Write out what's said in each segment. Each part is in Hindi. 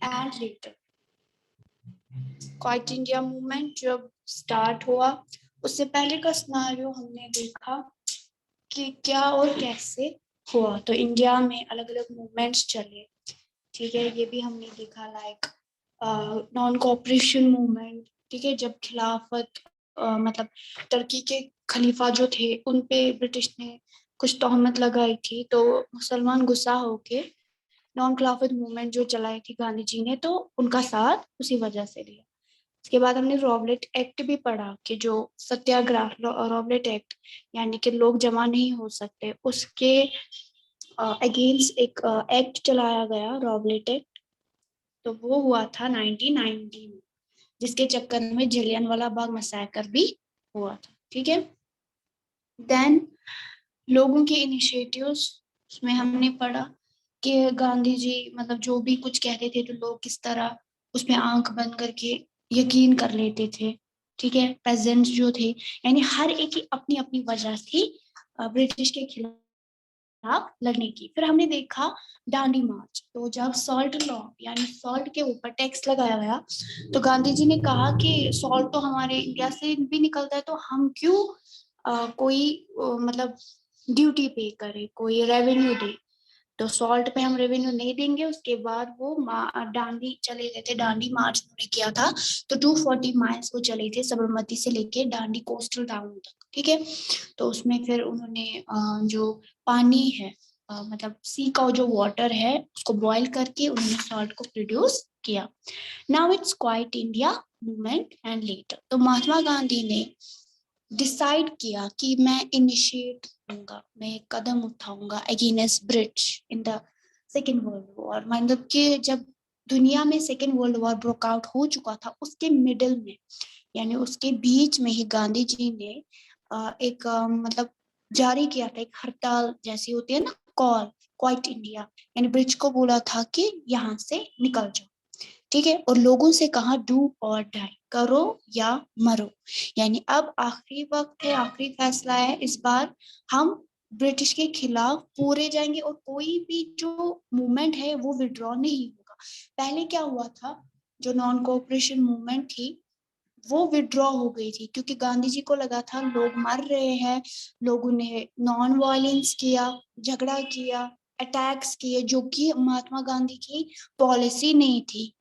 And later. Quite India movement जब स्टार्ट हुआ उससे पहले का सिनेरियो हमने देखा कि क्या और कैसे हुआ। तो इंडिया में अलग अलग मूवमेंट्स चले, ठीक है, ये भी हमने देखा, लाइक नॉन कोऑपरेशन मूवमेंट, ठीक है, जब खिलाफत मतलब टर्की के खलीफा जो थे उन पे ब्रिटिश ने कुछ तोहमत लगाई थी, तो मुसलमान गुस्सा होके नॉन खिलाफत मूवमेंट जो चलाई थी गांधी जी ने, तो उनका साथ उसी वजह से दिया। इसके बाद हमने रॉबलेट एक्ट भी पढ़ा कि जो सत्याग्रह रॉबलेट एक्ट, यानी कि लोग जमा नहीं हो सकते, उसके अगेंस्ट एक एक्ट चलाया गया, रॉबलेट एक्ट। तो वो हुआ था 1990 में, जिसके चक्कर में जलियांवाला बाग मैसेकर भी हुआ था, ठीक है। देन लोगों के इनिशिएटिव्स, उसमें हमने पढ़ा कि गांधी जी मतलब जो भी कुछ कहते थे तो लोग किस तरह उसमें आंख बंद करके यकीन कर लेते थे, ठीक है। प्रेजेंट्स जो थे, यानी हर एक की अपनी अपनी वजह थी ब्रिटिश के खिलाफ लड़ने की। फिर हमने देखा दांडी मार्च, तो जब सॉल्ट लॉ यानी सॉल्ट के ऊपर टैक्स लगाया गया, तो गांधी जी ने कहा कि सॉल्ट तो हमारे इंडिया से भी निकलता है, तो हम क्यों कोई मतलब ड्यूटी पे करे, कोई रेवेन्यू दे। तो सॉल्ट पे हम रेवेन्यू नहीं देंगे। उसके बाद वो दांडी चले गए थे, दांडी मार्च उन्होंने किया था। तो 240 माइल्स वो चले थे साबरमती से लेके दांडी कोस्टल टाउन तक, ठीक है। तो उसमें फिर उन्होंने जो पानी है मतलब सी का जो वाटर है उसको बॉईल करके उन्होंने सॉल्ट को प्रोड्यूस किया। Now it's quite India movement and later. तो महात्मा गांधी ने डिसाइड किया कि मैं इनिशिएट करूंगा, मैं कदम उठाऊंगा against British in the second world war. मतलब कि जब दुनिया में second world war broke out हो चुका था, उसके मिडिल में यानी उसके बीच में ही गांधी जी ने एक मतलब जारी किया था, एक हड़ताल जैसी होती है ना, कॉल क्वाइट इंडिया, यानी ब्रिटिश को बोला था कि यहाँ से निकल जाओ, ठीक है। और लोगों से कहा डू और डाई, करो या मरो, यानी अब आखिरी वक्त है, आखिरी फैसला है, इस बार हम ब्रिटिश के खिलाफ पूरे जाएंगे और कोई भी जो मूवमेंट है वो विड्रॉ नहीं होगा। पहले क्या हुआ था, जो नॉन कोऑपरेशन मूवमेंट थी वो विड्रॉ हो गई थी, क्योंकि गांधी जी को लगा था लोग मर रहे हैं, लोगों ने नॉन वायलेंस किया, झगड़ा किया, अटैक्स किए, जो कि महात्मा गांधी की पॉलिसी नहीं थी।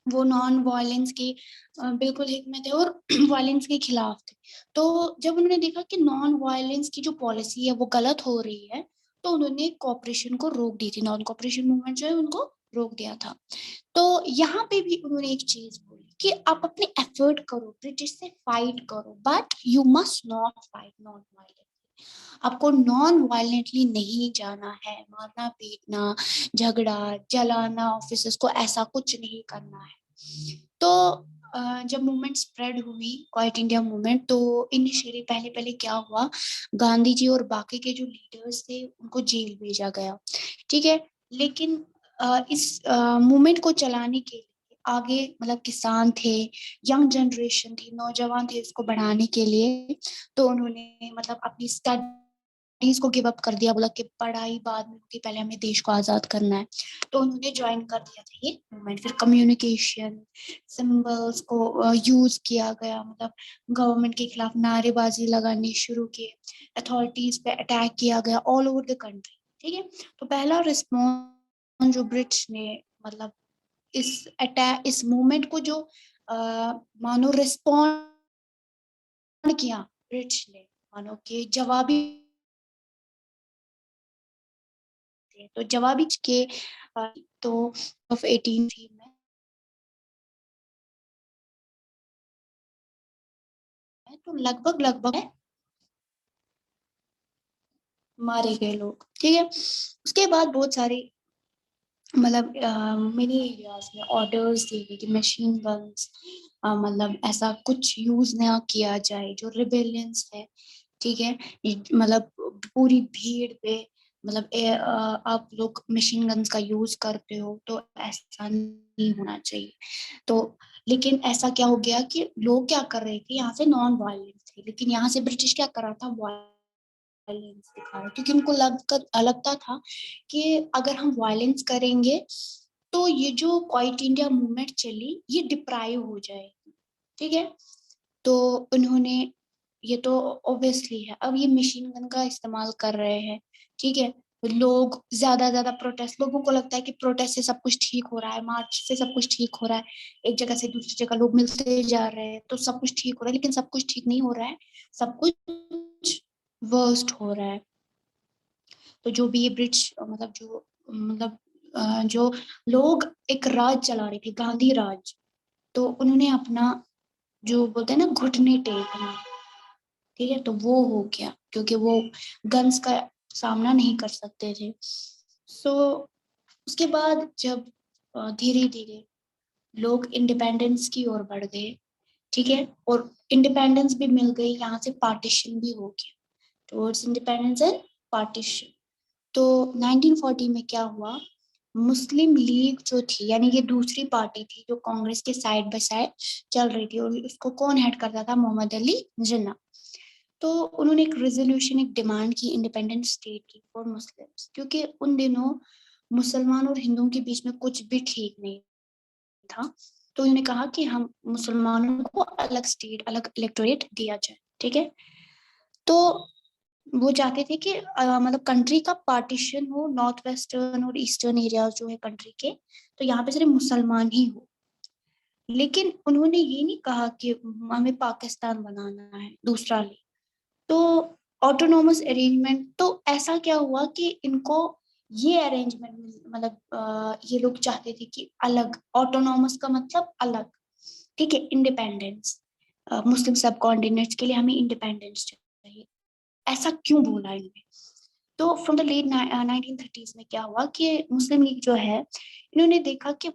वो नॉन वायलेंस की बिल्कुल हित में थे और वायलेंस के खिलाफ थे। तो जब उन्होंने देखा कि नॉन वायलेंस की जो पॉलिसी है वो गलत हो रही है, तो उन्होंने कॉपरेशन को रोक दी थी, नॉन कॉपरेशन मूवमेंट जो है उनको रोक दिया था। तो यहाँ पे भी उन्होंने एक चीज बोली कि आप अपने एफर्ट करो, ब्रिटिश से फाइट करो, but you must not fight non violent. आपको नॉन वायलेंटली नहीं जाना है, मारना पीटना, झगड़ा, जलाना ऑफिसेस को, ऐसा कुछ नहीं करना है। तो जब मूवमेंट स्प्रेड हुई, क्वाइट इंडिया मूवमेंट, तो इनिशियली पहले पहले क्या हुआ, गांधी जी और बाकी के जो लीडर्स थे उनको जेल भेजा गया, ठीक है। लेकिन इस मूवमेंट को चलाने के लिए आगे मतलब किसान थे, यंग जनरेशन थी, नौजवान थे, इसको बढ़ाने के लिए, तो उन्होंने मतलब अपनी स्टडीज को गिव अप कर दिया, बोला कि पढ़ाई बाद में होगी, पहले हमें देश को आजाद करना है। तो उन्होंने ज्वाइन कर दिया था ये मूवमेंट। फिर कम्युनिकेशन सिंबल्स को यूज किया गया, मतलब गवर्नमेंट के खिलाफ नारेबाजी लगानी शुरू की, अथॉरिटीज पे अटैक किया गया ऑल ओवर द कंट्री, ठीक है। तो पहला रिस्पॉन्स जो ब्रिटिश ने मतलब इस अटैक, इस मूवमेंट को जो मानो रिस्पॉन्ड किया ब्रिटिश ने, मानो कि जवाबी थे, तो जवाबी के तो ऑफ 18 में तो लगभग लगभग मारे गए लोग, ठीक है। उसके बाद बहुत सारी मतलब मेनी एरियाज में ऑर्डर्स दिए गए कि मशीन गन्स मतलब ऐसा कुछ यूज ना किया जाए, जो रिबेलियंस है, ठीक है। मतलब पूरी भीड़ पे मतलब आप लोग मशीन गन्स का यूज करते हो तो ऐसा नहीं होना चाहिए। तो लेकिन ऐसा क्या हो गया कि लोग क्या कर रहे थे, यहाँ से नॉन वायलेंस थे, लेकिन यहाँ से ब्रिटिश क्या कर रहा था, वायलेंस दिखा रहा, क्योंकि उनको लगता था कि अगर हम वायलेंस करेंगे तो ये जो क्वाइट इंडिया मूवमेंट चली ये डिप्राइव हो जाएगी, ठीक है। तो उन्होंने, ये तो ऑब्वियसली है, अब ये मशीन गन का इस्तेमाल कर रहे हैं, ठीक है। लोग ज्यादा प्रोटेस्ट, लोगों को लगता है कि प्रोटेस्ट से सब कुछ ठीक हो रहा है, मार्च से सब कुछ ठीक हो रहा है, एक जगह से दूसरी जगह लोग मिलते जा रहे हैं तो सब कुछ ठीक हो रहा है, लेकिन सब कुछ ठीक नहीं हो रहा है, सब कुछ वर्स्ट हो रहा है। तो जो भी ये ब्रिटिश जो लोग एक राज चला रहे थे, गांधी राज, तो उन्होंने अपना जो बोलते हैं ना घुटने टेकना, ठीक है, तो वो हो गया क्योंकि वो गन्स का सामना नहीं कर सकते थे। सो उसके बाद जब धीरे धीरे लोग इंडिपेंडेंस की ओर बढ़ गए, ठीक है, और इंडिपेंडेंस भी मिल गई, यहाँ से पार्टीशन भी हो गया, टुवर्ड्स इंडिपेंडेंस एंड पार्टीशन। तो 1940 में क्या हुआ, मुस्लिम लीग जो थी, यानी ये दूसरी पार्टी थी जो कांग्रेस के साइड बाय साइड चल रही थी, और उसको कौन हेड करता था, मोहम्मद अली जिन्ना। तो उन्होंने एक रेजोल्यूशन, एक डिमांड की इंडिपेंडेंट स्टेट की फॉर मुस्लिम्स, क्योंकि उन दिनों मुसलमान और हिंदुओं के बीच में कुछ भी ठीक नहीं था। तो उन्होंने कहा कि हम मुसलमानों को अलग स्टेट, अलग इलेक्टोरेट दिया जाए, ठीक है। तो वो चाहते थे कि मतलब कंट्री का पार्टीशन हो, नॉर्थ वेस्टर्न और ईस्टर्न एरियाज जो है कंट्री के, तो यहाँ पे सिर्फ मुसलमान ही हो। लेकिन उन्होंने ये नहीं कहा कि हमें पाकिस्तान बनाना है दूसरा ले, तो ऑटोनोमस अरेंजमेंट। तो ऐसा क्या हुआ कि इनको ये अरेंजमेंट, मतलब ये लोग चाहते थे कि अलग, ऑटोनोमस का मतलब अलग, ठीक है, इंडिपेंडेंस, मुस्लिम सब कॉन्टिनेंट्स के लिए हमें इंडिपेंडेंस चाहिए। ऐसा क्यों बोला इनने? तो फ्रॉम द लेट 1930s में क्या हुआ कि मुस्लिम लीग जो है, इन्होंने देखा कि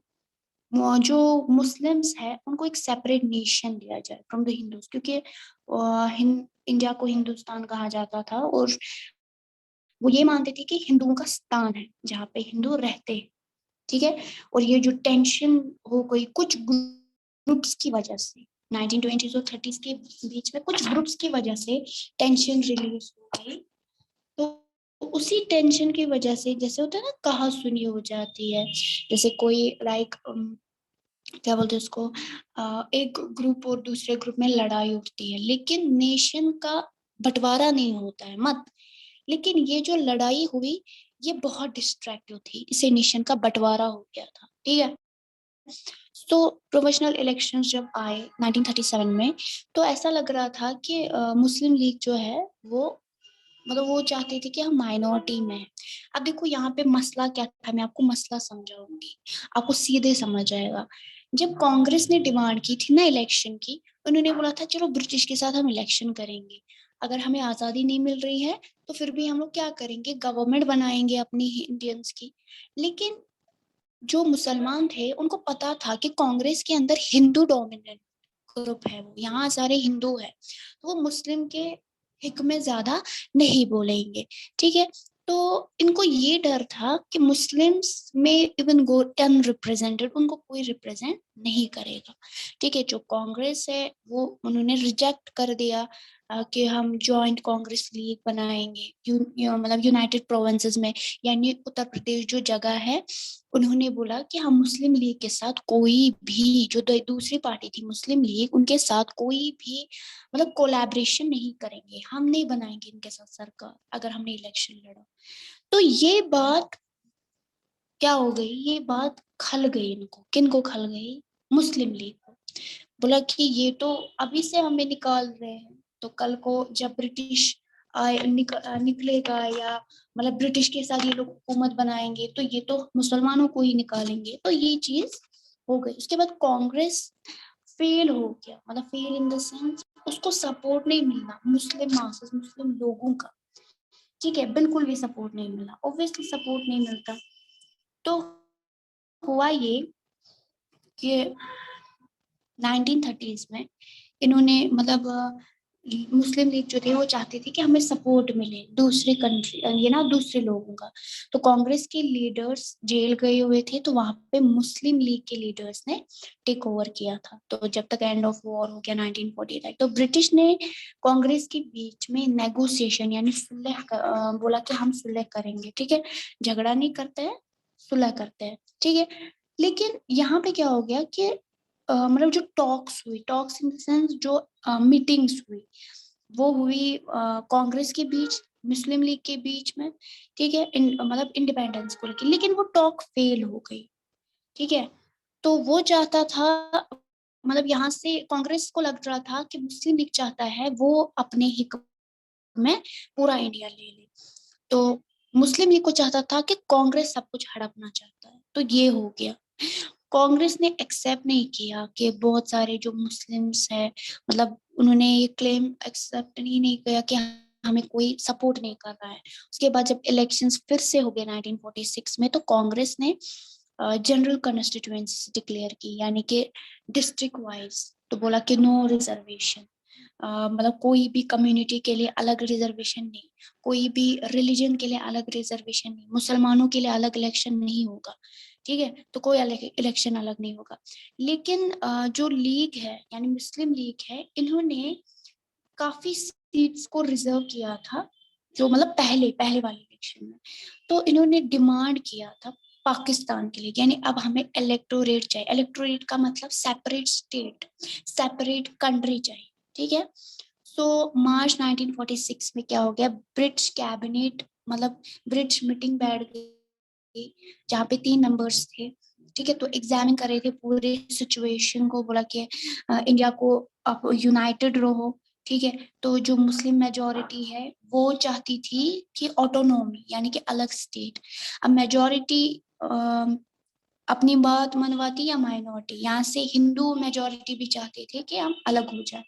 वो जो मुस्लिम्स है उनको एक सेपरेट नेशन दिया जाए फ्रॉम द हिंदूज, क्योंकि इंडिया को हिंदुस्तान कहा जाता था, और वो ये मानते थे कि हिंदुओं का स्थान है जहाँ पे हिंदू रहते हैं, ठीक है। और ये जो टेंशन हो गई कुछ ग्रुप्स की वजह से, 1920s और 30s के बीच में कुछ ग्रुप्स की वजह से टेंशन रिलीज हो गई। तो उसी टेंशन की वजह से, जैसे होता है ना, कहा सुनी हो जाती है, जैसे कोई लाइक क्या बोलते हैं उसको, एक ग्रुप और दूसरे ग्रुप में लड़ाई उठती है, लेकिन नेशन का बंटवारा नहीं होता है, मत। लेकिन ये जो लड़ाई हुई ये बहुत डिस्ट्रैक्टिव थी, इसे नेशन का बंटवारा हो गया था, ठीक है। तो प्रोफेशनल इलेक्शंस जब आए 1937 में, तो ऐसा लग रहा था कि मुस्लिम लीग जो है वो, मतलब वो चाहते थे कि हम माइनॉरिटी में हैं। अब देखो यहाँ पे मसला क्या था, मैं आपको मसला समझाऊंगी, आपको सीधे समझ आएगा। जब कांग्रेस ने डिमांड की थी ना इलेक्शन की, उन्होंने बोला था चलो ब्रिटिश के साथ हम इलेक्शन करेंगे, अगर हमें आजादी नहीं मिल रही है तो फिर भी हम लोग क्या करेंगे, गवर्नमेंट बनाएंगे अपनी इंडियंस की। लेकिन जो मुसलमान थे उनको पता था कि कांग्रेस के अंदर हिंदू डोमिनेंट ग्रुप है, वो यहाँ सारे हिंदू है, तो वो मुस्लिम के हिक में ज्यादा नहीं बोलेंगे, ठीक है। तो इनको ये डर था कि मुस्लिम्स में इवन गो अनरिप्रेजेंटेड, उनको कोई रिप्रेजेंट नहीं करेगा, ठीक है। जो कांग्रेस है वो उन्होंने रिजेक्ट कर दिया कि हम जॉइंट कांग्रेस लीग बनाएंगे, मतलब यूनाइटेड प्रोविंसेस में, यानी उत्तर प्रदेश जो जगह है, उन्होंने बोला कि हम मुस्लिम लीग के साथ कोई भी, जो दूसरी पार्टी थी मुस्लिम लीग, उनके साथ कोई भी मतलब कोलैबोरेशन नहीं करेंगे, हम नहीं बनाएंगे इनके साथ सरकार अगर हमने इलेक्शन लड़ा। तो ये बात क्या हो गई, ये बात खल गई इनको, किनको खल गई, मुस्लिम लीग को। बोला कि ये तो अभी से हमें निकाल रहे हैं, तो कल को जब ब्रिटिश निकलेगा, या मतलब ब्रिटिश के साथ ये लोग हुकूमत बनाएंगे तो ये तो मुसलमानों को ही निकालेंगे, तो ये चीज हो गई। उसके बाद कांग्रेस फेल हो गया, मतलब फेल इन द सेंस उसको सपोर्ट नहीं मिलना मुस्लिम मासेस, मुस्लिम लोगों का, ठीक है, बिल्कुल भी सपोर्ट नहीं मिला, ऑब्वियसली सपोर्ट नहीं मिलता। तो हुआ ये कि 1930s में इन्होंने मतलब मुस्लिम लीग जो थे वो चाहते थे कि हमें सपोर्ट मिले दूसरे कंट्री, ये ना दूसरे लोगों का। तो कांग्रेस के लीडर्स जेल गए हुए थे, तो वहां पे मुस्लिम लीग के लीडर्स ने टेक ओवर किया था। तो जब तक एंड ऑफ वॉर हो गया 1948, तो ब्रिटिश ने कांग्रेस के बीच में नेगोशिएशन यानी सुलह बोला कि हम सुलह करेंगे, ठीक है, झगड़ा नहीं करते हैं, सुलह करते हैं, ठीक है। लेकिन यहाँ पे क्या हो गया कि मतलब जो टॉक्स इन द सेंस जो मीटिंग्स हुई, वो हुई कांग्रेस के बीच, मुस्लिम लीग के बीच में, ठीक है, मतलब इंडिपेंडेंस को लेकर, लेकिन वो टॉक फेल हो गई, ठीक है। तो वो चाहता था, मतलब यहाँ से कांग्रेस को लग रहा था कि मुस्लिम लीग चाहता है वो अपने ही में पूरा इंडिया ले ले, तो मुस्लिम लीग को चाहता था कि कांग्रेस सब कुछ हड़पना चाहता है, तो ये हो गया। कांग्रेस ने एक्सेप्ट नहीं किया कि बहुत सारे जो मुस्लिम्स हैं, मतलब उन्होंने ये क्लेम एक्सेप्ट ही नहीं किया कि हमें कोई सपोर्ट नहीं कर रहा है। उसके बाद जब इलेक्शंस फिर से हो गए 1946 में, तो कांग्रेस ने जनरल कॉन्स्टिट्यूएंसी डिक्लेयर की, यानी कि डिस्ट्रिक्ट वाइज, तो बोला कि नो रिजर्वेशन, मतलब कोई भी कम्युनिटी के लिए अलग रिजर्वेशन नहीं, कोई भी रिलीजन के लिए अलग रिजर्वेशन नहीं, मुसलमानों के लिए अलग इलेक्शन नहीं होगा, ठीक है, तो कोई अलग इलेक्शन अलग नहीं होगा। लेकिन जो लीग है, यानी मुस्लिम लीग है, इन्होंने काफी सीट्स को रिजर्व किया था, जो मतलब पहले पहले वाले इलेक्शन में। तो इन्होंने डिमांड किया था पाकिस्तान के लिए, यानी अब हमें इलेक्टोरेट चाहिए। इलेक्टोरेट का मतलब सेपरेट स्टेट, सेपरेट कंट्री चाहिए, ठीक है। सो मार्च 1946 में क्या हो गया, ब्रिटिश कैबिनेट, मतलब ब्रिटिश मीटिंग बैठ गई, जहाँ पे 3 मेंबर्स थे, ठीक है, तो एग्जामिन कर रहे थे पूरे सिचुएशन को, बोला कि इंडिया को आप यूनाइटेड रहो, ठीक है। तो जो मुस्लिम मेजोरिटी है वो चाहती थी कि ऑटोनॉमी, यानी कि अलग स्टेट। अब मेजोरिटी अपनी बात मनवाती या माइनॉरिटी, यहाँ से हिंदू मेजोरिटी भी चाहते थे कि हम अलग हो जाए,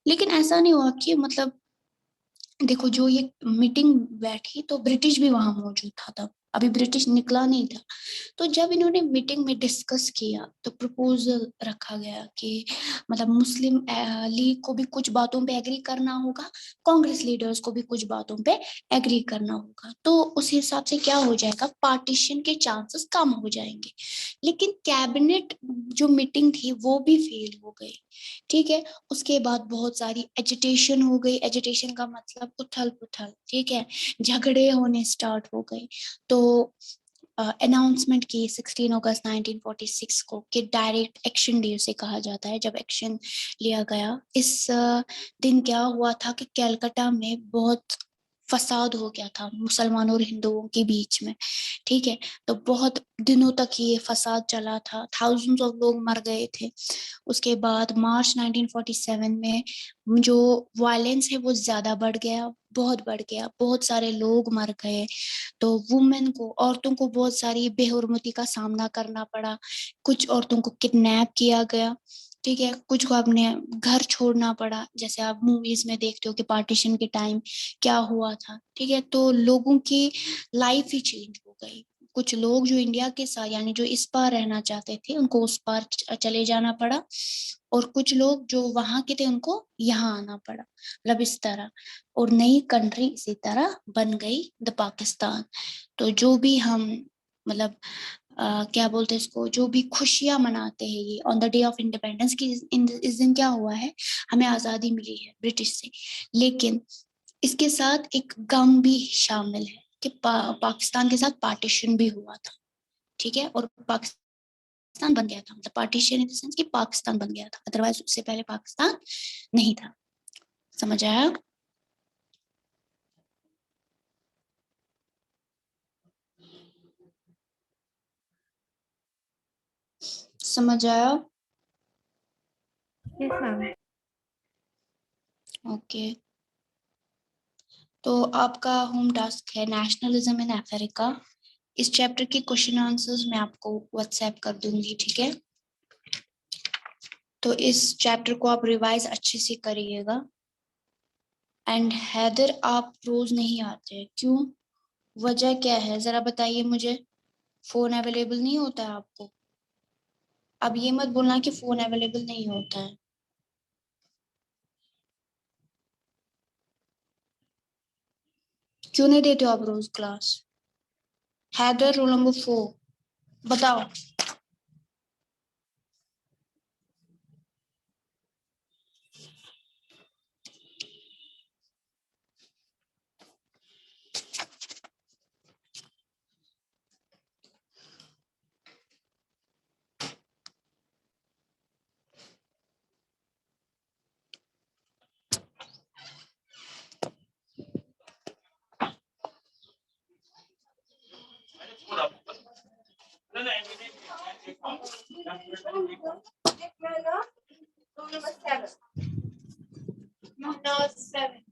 लेकिन ऐसा नहीं हुआ कि मतलब देखो, जो ये मीटिंग बैठी तो ब्रिटिश भी वहां मौजूद था, तब अभी ब्रिटिश निकला नहीं था। तो जब इन्होंने मीटिंग में डिस्कस किया तो प्रपोजल रखा गया कि मतलब मुस्लिम लीग को भी कुछ बातों पे एग्री करना होगा, कांग्रेस लीडर्स को भी कुछ बातों पे एग्री करना होगा, तो उस हिसाब से क्या हो जाएगा, पार्टीशन के चांसेस कम हो जाएंगे। लेकिन कैबिनेट जो मीटिंग थी वो भी फेल हो गई, ठीक है। उसके बाद बहुत सारी एजिटेशन हो गई, एजिटेशन का मतलब उथल पुथल, ठीक है, झगड़े होने स्टार्ट हो गए। तो अनाउंसमेंट की 16 अगस्त 1946 को, कि डायरेक्ट एक्शन डे उसे कहा जाता है, जब एक्शन लिया गया। इस दिन क्या हुआ था कि कलकत्ता में बहुत फसाद हो गया था मुसलमानों और हिंदुओं के बीच में, ठीक है। तो बहुत दिनों तक ये फसाद चला था, थाउजेंड्स ऑफ लोग मर गए थे। उसके बाद मार्च 1947 में जो वायलेंस है वो ज्यादा बढ़ गया, बहुत बढ़ गया, बहुत सारे लोग मर गए। तो वुमेन को, औरतों को बहुत सारी बेहुरमती का सामना करना पड़ा, कुछ औरतों को किडनैप किया गया, ठीक है, कुछ को अपने घर छोड़ना पड़ा, जैसे आप मूवीज में देखते हो कि पार्टीशन के टाइम क्या हुआ था, ठीक है। तो लोगों की लाइफ ही चेंज हो गई। कुछ लोग जो इंडिया के साथ, यानी जो इस पार रहना चाहते थे, उनको उस पार चले जाना पड़ा, और कुछ लोग जो वहां के थे उनको यहाँ आना पड़ा, मतलब इस तरह। और नई कंट्री इसी तरह बन गई, द पाकिस्तान। तो जो भी हम मतलब क्या बोलते हैं इसको, जो भी खुशियां मनाते हैं ये on the day of independence की, इस दिन क्या हुआ है, हमें आजादी मिली है ब्रिटिश से, लेकिन इसके साथ एक गम भी शामिल है कि पाकिस्तान के साथ पार्टीशन भी हुआ था, ठीक है। और पाकिस्तान बन गया था, मतलब पार्टीशन इन द सेंस कि पाकिस्तान बन गया था, अदरवाइज उससे पहले पाकिस्तान नहीं था। समझ आया? समझ आया? Yes ma'am. ओके। तो आपका होम टास्क है नेशनलिज्म इन अफ्रीका। इस चैप्टर के क्वेश्चन आंसर्स मैं आपको व्हाट्सएप कर दूंगी, ठीक है। तो इस चैप्टर को आप रिवाइज अच्छे से करिएगा। एंड हैदर, आप रोज नहीं आते, क्यों? वजह क्या है, जरा बताइए मुझे। फोन अवेलेबल नहीं होता है आपको? अब ये मत बोलना कि फोन अवेलेबल नहीं होता है। क्यों नहीं देते हो आप रोज क्लास? हैदर, रोल नंबर 4, बताओ। No, 7.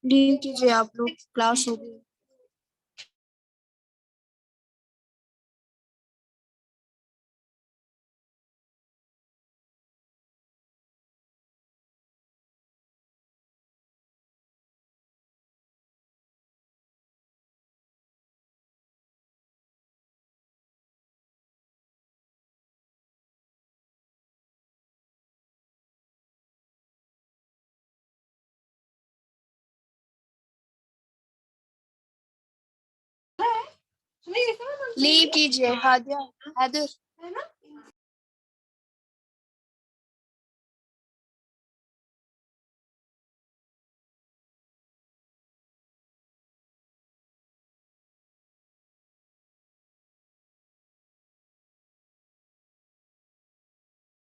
लीव कीजिए आप लोग, क्लास हो गई। लीव कीजिए हादिया, हैदर।